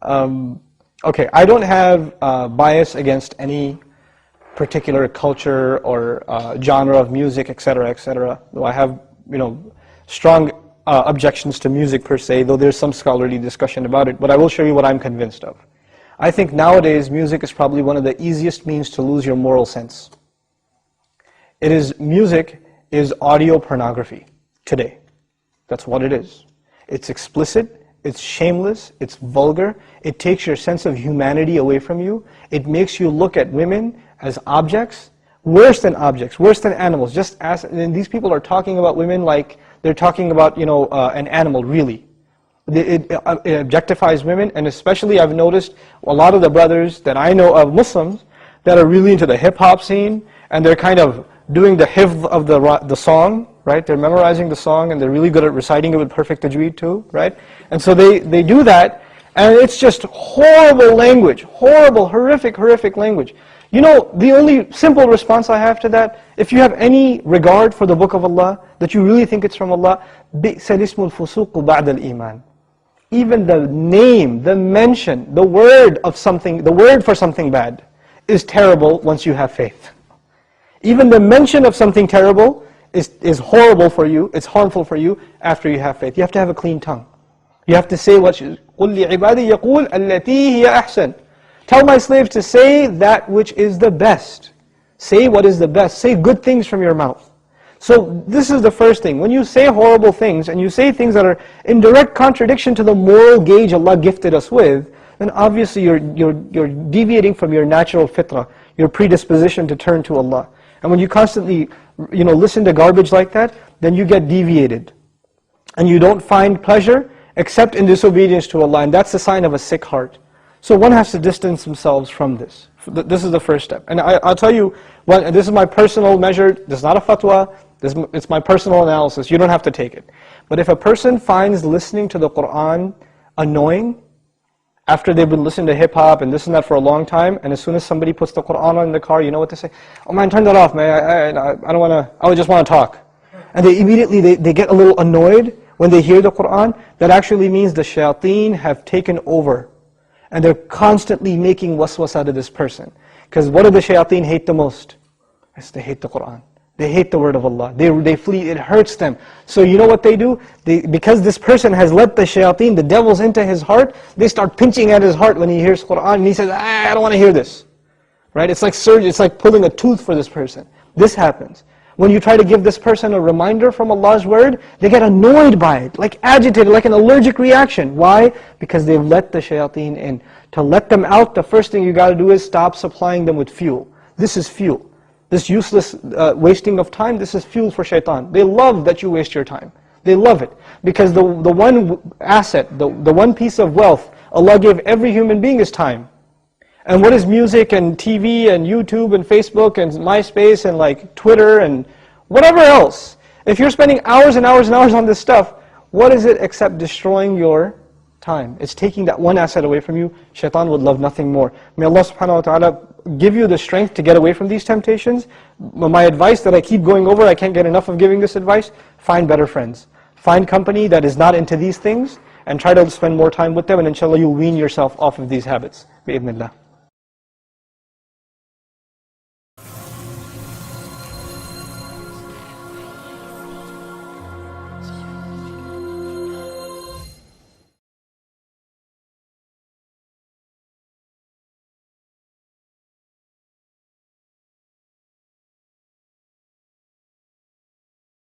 Okay, I don't have bias against any particular culture or genre of music, etc., etc. Though I have, strong objections to music per se, though there's some scholarly discussion about it. But I will show you what I'm convinced of. I think nowadays music is probably one of the easiest means to lose your moral sense. Music is audio pornography today. That's what it is. It's explicit, it's shameless, it's vulgar, it takes your sense of humanity away from you, it makes you look at women as objects, worse than animals. And these people are talking about women like they're talking about, an animal, really. It objectifies women, and especially I've noticed a lot of the brothers that I know of, Muslims, that are really into the hip-hop scene, and they're kind of doing the hifz of the song, right? They're memorizing the song, and they're really good at reciting it with perfect tajweed too, right? And so they do that, and it's just horrible language, horrible, horrific language. The only simple response I have to that, if you have any regard for the Book of Allah, that you really think it's from Allah, بِئْسَ الْإِسْمُ الْفُسُوقُ بَعْدَ الْإِيمَانِ. Even the name, the mention, the word for something bad is terrible once you have faith. Even the mention of something terrible is horrible for you, it's harmful for you after you have faith. You have to have a clean tongue. You have to say what قُلْ لِعِبَادِي يَقُولْ الَّتِي هِيَ أَحْسَنُ. Tell my slaves to say that which is the best. Say what is the best. Say good things from your mouth. So this is the first thing. When you say horrible things, and you say things that are in direct contradiction to the moral gauge Allah gifted us with, then obviously you're deviating from your natural fitrah, your predisposition to turn to Allah. And when you constantly listen to garbage like that, then you get deviated. And you don't find pleasure except in disobedience to Allah, and that's a sign of a sick heart. So one has to distance themselves from this. This is the first step. And I'll tell you, this is my personal measure, this is not a fatwa, it's my personal analysis, you don't have to take it. But if a person finds listening to the Qur'an annoying, after they've been listening to hip-hop and this and that for a long time, and as soon as somebody puts the Qur'an on in the car, you know what they say? Oh man, turn that off, man, I don't want to, I just want to talk. And they immediately, they get a little annoyed when they hear the Qur'an. That actually means the shayateen have taken over. And they're constantly making waswas out of this person. Because what do the shayateen hate the most? They hate the Qur'an. They hate the word of Allah. They flee, it hurts them. So you know what they do? Because this person has let the shayateen, the devils, into his heart, they start pinching at his heart when he hears Qur'an, and he says, I don't want to hear this. Right? It's like surgery, it's like pulling a tooth for this person. This happens. When you try to give this person a reminder from Allah's word, they get annoyed by it, like agitated, like an allergic reaction. Why? Because they've let the shayateen in. To let them out, the first thing you got to do is stop supplying them with fuel. This is fuel. This useless wasting of time, this is fuel for shaitan. They love that you waste your time. They love it. Because the one asset, the one piece of wealth Allah gave every human being is time. And what is music and TV and YouTube and Facebook and MySpace and like Twitter and whatever else? If you're spending hours and hours and hours on this stuff, what is it except destroying your time? It's taking that one asset away from you. Shaitan would love nothing more. May Allah subhanahu wa ta'ala give you the strength to get away from these temptations. My advice that I keep going over, I can't get enough of giving this advice, find better friends. Find company that is not into these things and try to spend more time with them, and inshallah you'll wean yourself off of these habits. Bi-idhnillah.